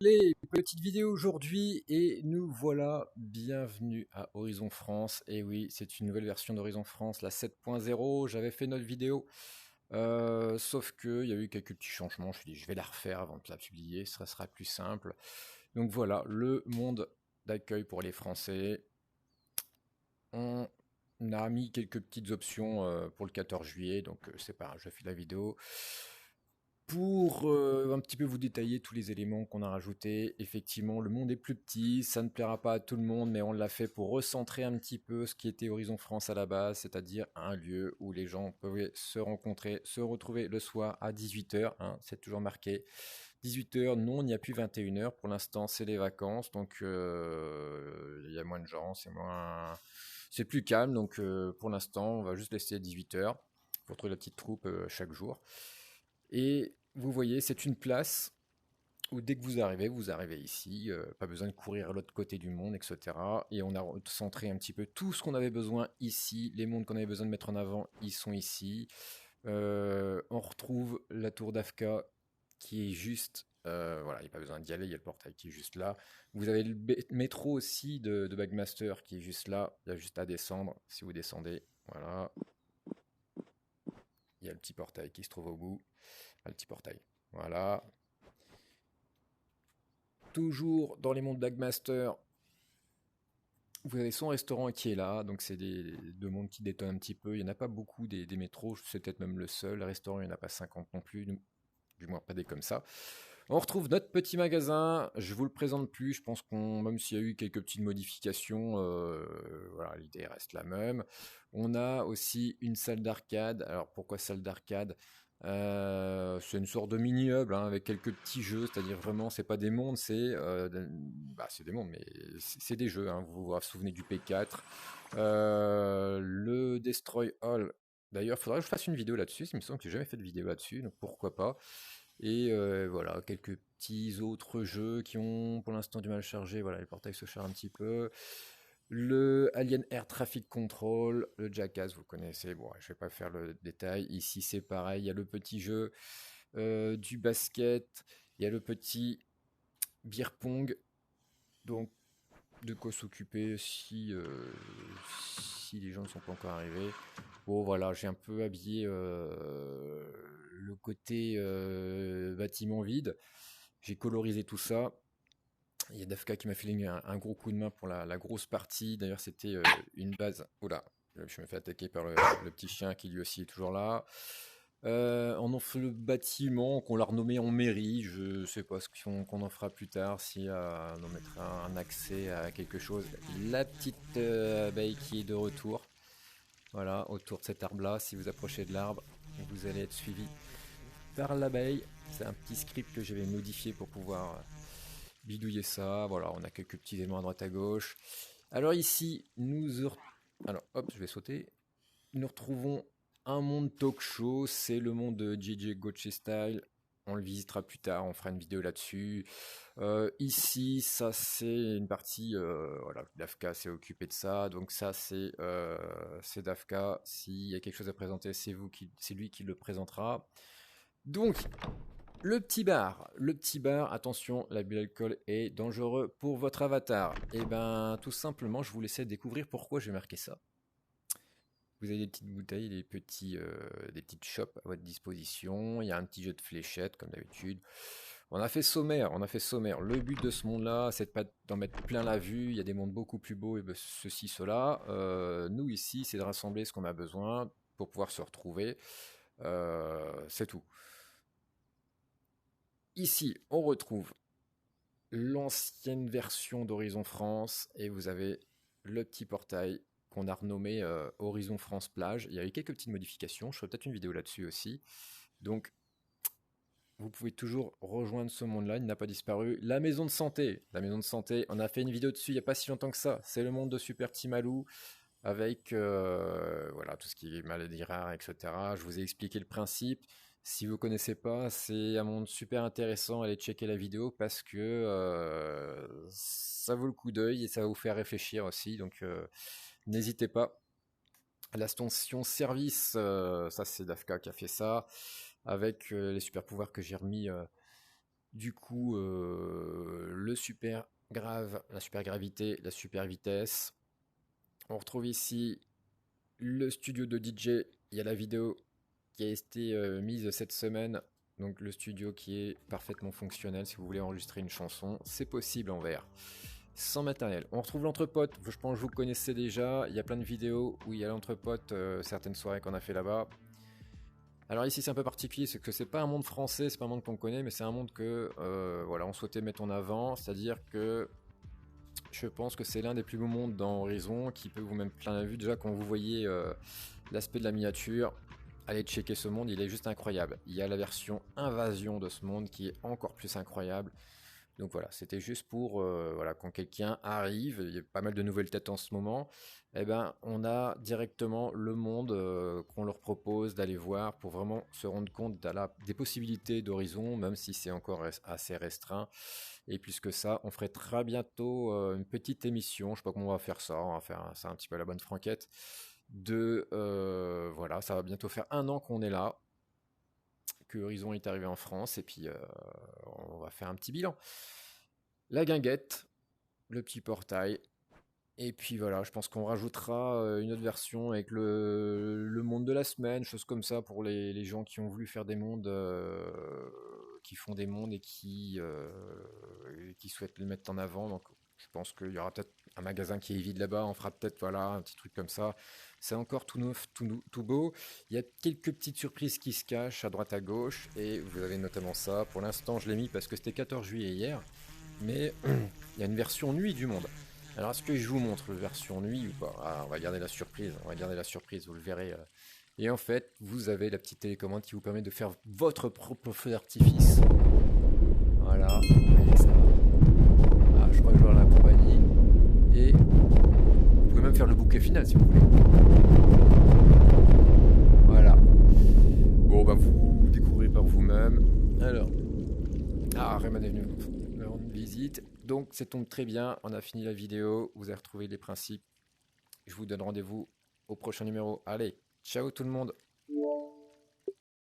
Les petites vidéos aujourd'hui et nous voilà, bienvenue à Horizon France. Et oui, c'est une nouvelle version d'Horizon France, la 7.0. J'avais fait notre vidéo, sauf qu'il y a eu quelques petits changements. Je me suis dit, je vais la refaire avant de la publier, ça sera plus simple. Donc voilà, le monde d'accueil pour les Français. On a mis quelques petites options pour le 14 juillet, donc c'est pas grave, je fais la vidéo. Pour un petit peu vous détailler tous les éléments qu'on a rajoutés, effectivement, le monde est plus petit, ça ne plaira pas à tout le monde, mais on l'a fait pour recentrer un petit peu ce qui était Horizon France à la base, c'est-à-dire un lieu où les gens pouvaient se rencontrer, se retrouver le soir à 18h, hein, c'est toujours marqué. 18h, non, il n'y a plus 21h, pour l'instant c'est les vacances, donc il y a moins de gens, c'est plus calme, donc pour l'instant on va juste laisser 18h pour trouver la petite troupe chaque jour. Et vous voyez, c'est une place où dès que vous arrivez ici, pas besoin de courir à l'autre côté du monde, etc. Et on a centré un petit peu tout ce qu'on avait besoin ici, les mondes qu'on avait besoin de mettre en avant, ils sont ici. On retrouve la tour d'Afka qui est juste, voilà, il n'y a pas besoin d'y aller, il y a le portail qui est juste là. Vous avez le métro aussi de Bagmaster qui est juste là, il y a juste à descendre, si vous descendez, voilà. Il y a le petit portail qui se trouve au bout. Un petit portail. Voilà. Toujours dans les mondes d'Agmaster, vous avez son restaurant qui est là. Donc c'est des deux mondes qui détonnent un petit peu. Il n'y en a pas beaucoup des métros. C'est peut-être même le seul. Le restaurant, il n'y en a pas 50 non plus. Du moins pas des comme ça. On retrouve notre petit magasin. Je vous le présente plus. Je pense qu'on, même s'il y a eu quelques petites modifications, voilà, l'idée reste la même. On a aussi une salle d'arcade. Alors pourquoi salle d'arcade? C'est une sorte de mini-hub hein, avec quelques petits jeux, c'est-à-dire vraiment, c'est pas des mondes, c'est des mondes, mais c'est des jeux. Hein. Vous vous souvenez du P4, le Destroy All. D'ailleurs, il faudrait que je fasse une vidéo là-dessus. Il me semble que j'ai jamais fait de vidéo là-dessus, donc pourquoi pas. Et voilà, quelques petits autres jeux qui ont pour l'instant du mal à charger. Voilà, les portails se chargent un petit peu. Le Alien Air Traffic Control, le Jackass, vous connaissez. Bon, je vais pas faire le détail. Ici, c'est pareil. Il y a le petit jeu du basket. Il y a le petit beer pong. Donc, de quoi s'occuper si les gens ne sont pas encore arrivés. Bon, voilà, j'ai un peu habillé le côté bâtiment vide. J'ai colorisé tout ça. Il y a Dafka qui m'a filé un gros coup de main pour la grosse partie. D'ailleurs, c'était une base. Oula, je me fais attaquer par le petit chien qui lui aussi est toujours là. On en fait le bâtiment qu'on l'a renommé en mairie. Je sais pas ce qu'on en fera plus tard, si on en mettra un accès à quelque chose. La petite abeille qui est de retour. Voilà, autour de cet arbre-là. Si vous approchez de l'arbre, vous allez être suivi par l'abeille. C'est un petit script que j'avais modifié pour pouvoir bidouiller ça. Voilà, on a quelques petits éléments à droite à gauche. Alors ici, alors hop, je vais sauter. Nous retrouvons un monde talk show. C'est le monde de JJ Goche Style. On le visitera plus tard, on fera une vidéo là-dessus. Ici, ça c'est une partie, voilà, Dafka s'est occupé de ça, donc ça c'est Dafka. S'il y a quelque chose à présenter, c'est lui qui le présentera. Donc, le petit bar, attention, l'abus d'alcool est dangereux pour votre avatar. Et ben, tout simplement, je vous laissais découvrir pourquoi j'ai marqué ça. Vous avez des petites bouteilles, des petites chopes à votre disposition. Il y a un petit jeu de fléchettes, comme d'habitude. On a fait sommaire. Le but de ce monde-là, c'est de pas d'en mettre plein la vue. Il y a des mondes beaucoup plus beaux, et ben, ceci, cela. Nous, ici, c'est de rassembler ce qu'on a besoin pour pouvoir se retrouver. C'est tout. Ici, on retrouve l'ancienne version d'Horizon France et vous avez le petit portail qu'on a renommé Horizon France Plage. Il y a eu quelques petites modifications, je ferai peut-être une vidéo là-dessus aussi. Donc vous pouvez toujours rejoindre ce monde-là, il n'a pas disparu. La maison de santé, on a fait une vidéo dessus il n'y a pas si longtemps que ça. C'est le monde de Super Timalou avec voilà, tout ce qui est maladies rares, etc. Je vous ai expliqué le principe. Si vous ne connaissez pas, c'est un monde super intéressant. Allez checker la vidéo parce que ça vaut le coup d'œil et ça va vous faire réfléchir aussi. Donc n'hésitez pas. La station service, ça c'est Dafka qui a fait ça, avec les super pouvoirs que j'ai remis du coup le super grave, la super gravité, la super vitesse. On retrouve ici le studio de DJ. Il y a la vidéo qui a été mise cette semaine. Donc le studio qui est parfaitement fonctionnel. Si vous voulez enregistrer une chanson, c'est possible en VR. Sans matériel. On retrouve l'entrepote. Je pense que vous connaissez déjà. Il y a plein de vidéos où il y a l'entrepote, certaines soirées qu'on a fait là-bas. Alors ici c'est un peu particulier, c'est que c'est pas un monde français, c'est pas un monde qu'on connaît, mais c'est un monde que voilà, on souhaitait mettre en avant, c'est-à-dire que je pense que c'est l'un des plus beaux mondes dans Horizon, qui peut vous mettre plein la vue. Déjà quand vous voyez l'aspect de la miniature, allez checker ce monde, il est juste incroyable. Il y a la version invasion de ce monde qui est encore plus incroyable. Donc voilà, c'était juste pour voilà, quand quelqu'un arrive, il y a pas mal de nouvelles têtes en ce moment, eh ben, on a directement le monde qu'on leur propose d'aller voir pour vraiment se rendre compte des possibilités d'Horizon, même si c'est encore assez restreint. Et plus que ça, on ferait très bientôt une petite émission, je sais pas comment on va faire ça, on va faire ça un petit peu à la bonne franquette, voilà, ça va bientôt faire 1 an qu'on est là, que Horizon est arrivé en France, et puis on va faire un petit bilan. La guinguette, le petit portail, et puis voilà, je pense qu'on rajoutera une autre version avec le monde de la semaine, choses comme ça pour les gens qui ont voulu faire des mondes, qui font des mondes et qui souhaitent le mettre en avant. Donc je pense qu'il y aura peut-être un magasin qui est vide là-bas, on fera peut-être voilà, un petit truc comme ça. C'est encore tout neuf, tout beau. Il y a quelques petites surprises qui se cachent à droite à gauche, et vous avez notamment ça. Pour l'instant, je l'ai mis parce que c'était 14 juillet hier, mais il y a une version nuit du monde. Alors, est-ce que je vous montre la version nuit ou pas? Ah, on va garder la surprise, vous le verrez. Et en fait, vous avez la petite télécommande qui vous permet de faire votre propre feu d'artifice. Voilà, et ça. Ah, je crois que je vais la compagnie. Et vous pouvez même faire le bouquet final si vous voulez. Voilà. Bon, bah vous découvrez par vous-même. Alors, Rayman est venu me rendre visite. Donc, ça tombe très bien. On a fini la vidéo. Vous avez retrouvé les principes. Je vous donne rendez-vous au prochain numéro. Allez, ciao tout le monde!